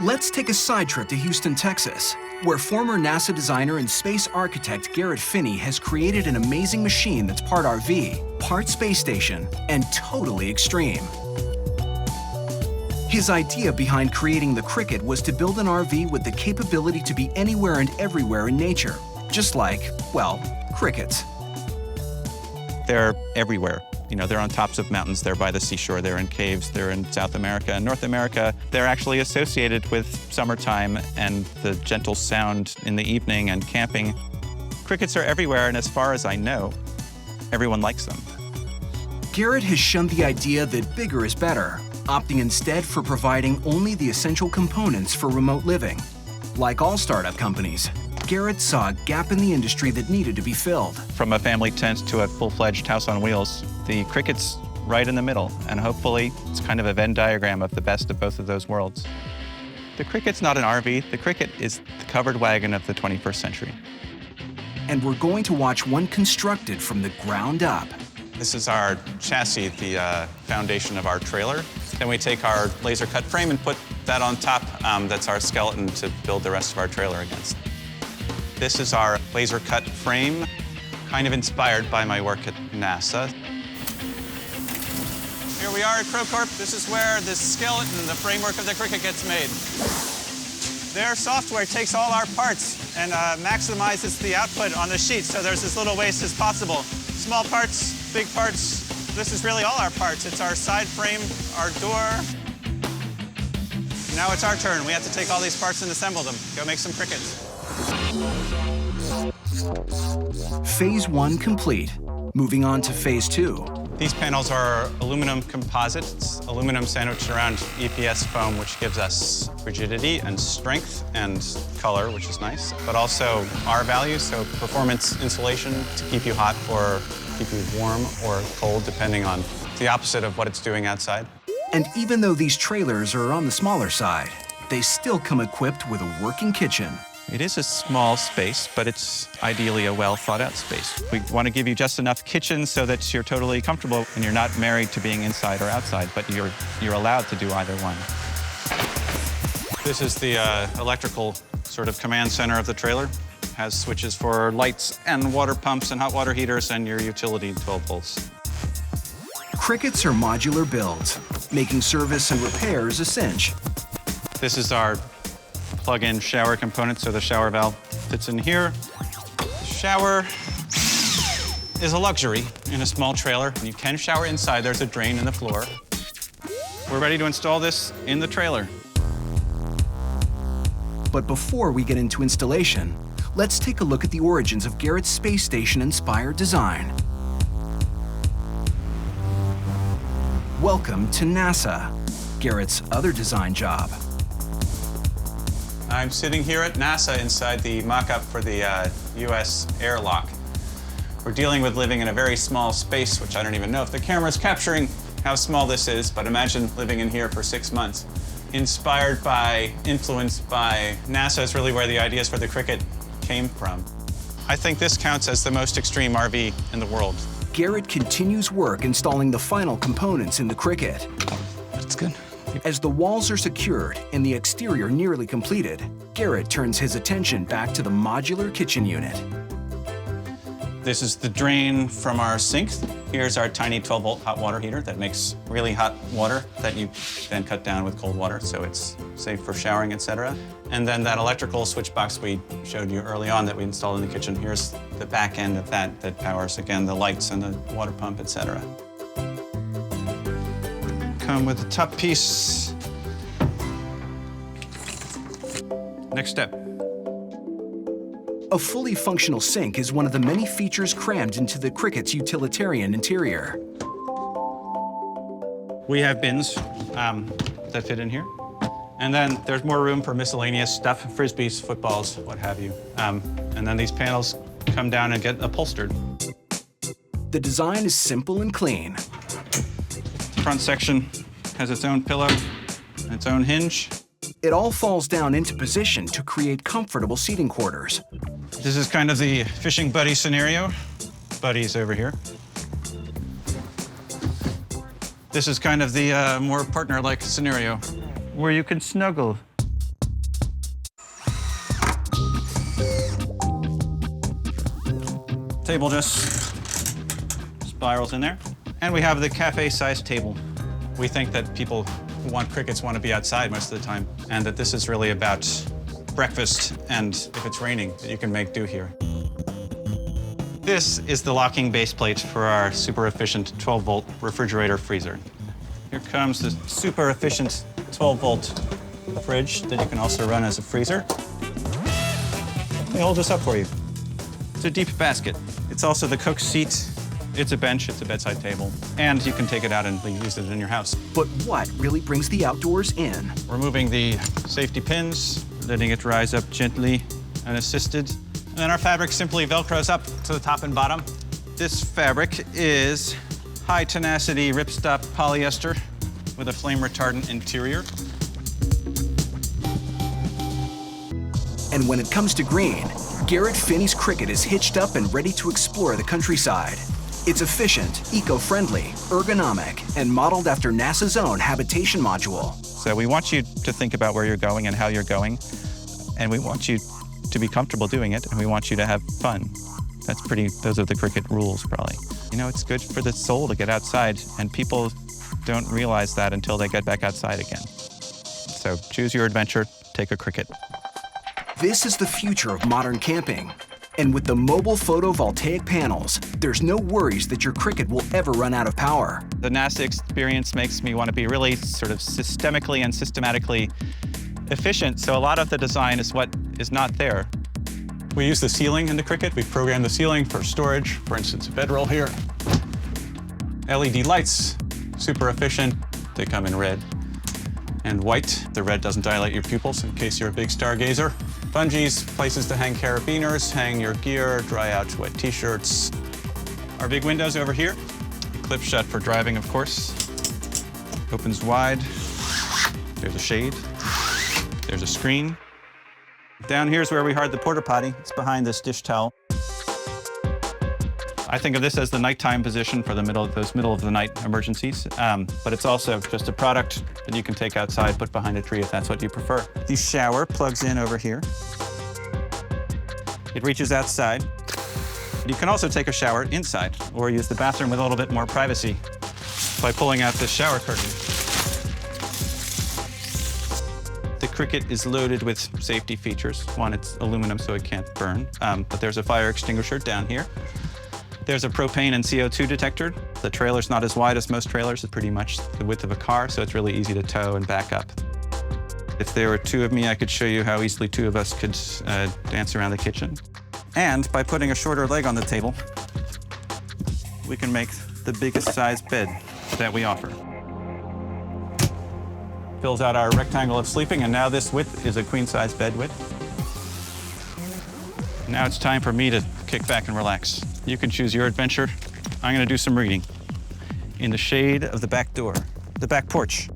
Let's take a side trip to Houston, Texas, where former NASA designer and space architect Garrett Finney has created an amazing machine that's part RV, part space station, and totally extreme. His idea behind creating the Cricket was to build an RV with the capability to be anywhere and everywhere in nature, just like, well, crickets. They're everywhere. You know, they're on tops of mountains, they're by the seashore, they're in caves, they're in South America and North America. They're actually associated with summertime and the gentle sound in the evening and camping. Crickets are everywhere, and as far as I know, everyone likes them. Garrett has shunned the idea that bigger is better, opting instead for providing only the essential components for remote living. Like all startup companies, Garrett saw a gap in the industry that needed to be filled. From a family tent to a full-fledged house on wheels, the Cricket's right in the middle, and hopefully it's kind of a Venn diagram of the best of both of those worlds. The Cricket's not an RV, the Cricket is the covered wagon of the 21st century. And we're going to watch one constructed from the ground up. This is our chassis, the foundation of our trailer. Then we take our laser cut frame and put that on top. That's our skeleton to build the rest of our trailer against. This is our laser cut frame, kind of inspired by my work at NASA. Here we are at Crocorp. This is where the skeleton, the framework of the Cricket gets made. Their software takes all our parts and maximizes the output on the sheet, so there's as little waste as possible. Small parts, big parts. This is really all our parts. It's our side frame, our door. Now it's our turn. We have to take all these parts and assemble them. Go make some Crickets. Phase 1 complete. Moving on to Phase 2. These panels are aluminum composite. It's aluminum sandwiched around EPS foam, which gives us rigidity and strength and color, which is nice, but also R values, so performance insulation to keep you hot or keep you warm or cold, depending on the opposite of what it's doing outside. And even though these trailers are on the smaller side, they still come equipped with a working kitchen. It is a small space, but it's ideally a well-thought-out space. We want to give you just enough kitchen so that you're totally comfortable and you're not married to being inside or outside, but you're allowed to do either one. This is the electrical sort of command center of the trailer. It has switches for lights and water pumps and hot water heaters and your utility 12 volts. Crickets are modular builds, making service and repairs a cinch. This is our plug-in shower component, so the shower valve fits in here. The shower is a luxury in a small trailer. You can shower inside. There's a drain in the floor. We're ready to install this in the trailer. But before we get into installation, let's take a look at the origins of Garrett's space station-inspired design. Welcome to NASA, Garrett's other design job. I'm sitting here at NASA inside the mock-up for the US airlock. We're dealing with living in a very small space, which I don't even know if the camera's capturing how small this is, but imagine living in here for 6 months. Inspired by, influenced by NASA is really where the ideas for the Cricket came from. I think this counts as the most extreme RV in the world. Garrett continues work installing the final components in the Cricket. That's good. As the walls are secured and the exterior nearly completed, Garrett turns his attention back to the modular kitchen unit. This is the drain from our sink. Here's our tiny 12-volt hot water heater that makes really hot water that you then cut down with cold water, so it's safe for showering, etc. And then that electrical switch box we showed you early on that we installed in the kitchen, here's the back end of that powers, again, the lights and the water pump, etc. Come with the top piece. Next step. A fully functional sink is one of the many features crammed into the Cricket's utilitarian interior. We have bins that fit in here. And then there's more room for miscellaneous stuff, frisbees, footballs, what have you. And then these panels come down and get upholstered. The design is simple and clean. Front section has its own pillow, its own hinge. It all falls down into position to create comfortable seating quarters. This is kind of the fishing buddy scenario. Buddy's over here. This is kind of the more partner-like scenario, where you can snuggle Table just spirals in there. And we have the cafe-sized table. We think that people who want crickets want to be outside most of the time, and that this is really about breakfast, and if it's raining, that you can make do here. This is the locking base plate for our super efficient 12-volt refrigerator freezer. Here comes the super efficient 12-volt fridge that you can also run as a freezer. Let me hold this up for you. It's a deep basket. It's also the cook's seat. It's a bench, it's a bedside table, and you can take it out and use it in your house. But what really brings the outdoors in? Removing the safety pins, letting it rise up gently and assisted. And then our fabric simply Velcros up to the top and bottom. This fabric is high tenacity ripstop polyester with a flame retardant interior. And when it comes to green, Garrett Finney's Cricket is hitched up and ready to explore the countryside. It's efficient, eco-friendly, ergonomic, and modeled after NASA's own habitation module. So we want you to think about where you're going and how you're going, and we want you to be comfortable doing it, and we want you to have fun. Those are the Cricket rules, probably. You know, it's good for the soul to get outside, and people don't realize that until they get back outside again. So choose your adventure, take a Cricket. This is the future of modern camping. And with the mobile photovoltaic panels, there's no worries that your Cricket will ever run out of power. The NASA experience makes me want to be really sort of systemically and systematically efficient, so a lot of the design is what is not there. We use the ceiling in the Cricket. We programmed the ceiling for storage, for instance, a bedroll here. LED lights, super efficient. They come in red and white. The red doesn't dilate your pupils in case you're a big stargazer. Bungees, places to hang carabiners, hang your gear, dry out wet t-shirts. Our big windows over here, clip shut for driving, of course. Opens wide. There's a shade. There's a screen. Down here is where we hide the porta potty. It's behind this dish towel. I think of this as the nighttime position for those middle of the night emergencies, but it's also just a product that you can take outside, put behind a tree if that's what you prefer. The shower plugs in over here. It reaches outside. You can also take a shower inside or use the bathroom with a little bit more privacy by pulling out this shower curtain. The Cricket is loaded with safety features. One, it's aluminum so it can't burn, but there's a fire extinguisher down here. There's a propane and CO2 detector. The trailer's not as wide as most trailers. It's pretty much the width of a car, so it's really easy to tow and back up. If there were two of me, I could show you how easily two of us could dance around the kitchen. And by putting a shorter leg on the table, we can make the biggest size bed that we offer. Fills out our rectangle of sleeping, and now this width is a queen-size bed width. Now it's time for me to kick back and relax. You can choose your adventure. I'm gonna do some reading in the shade of the back door, the back porch.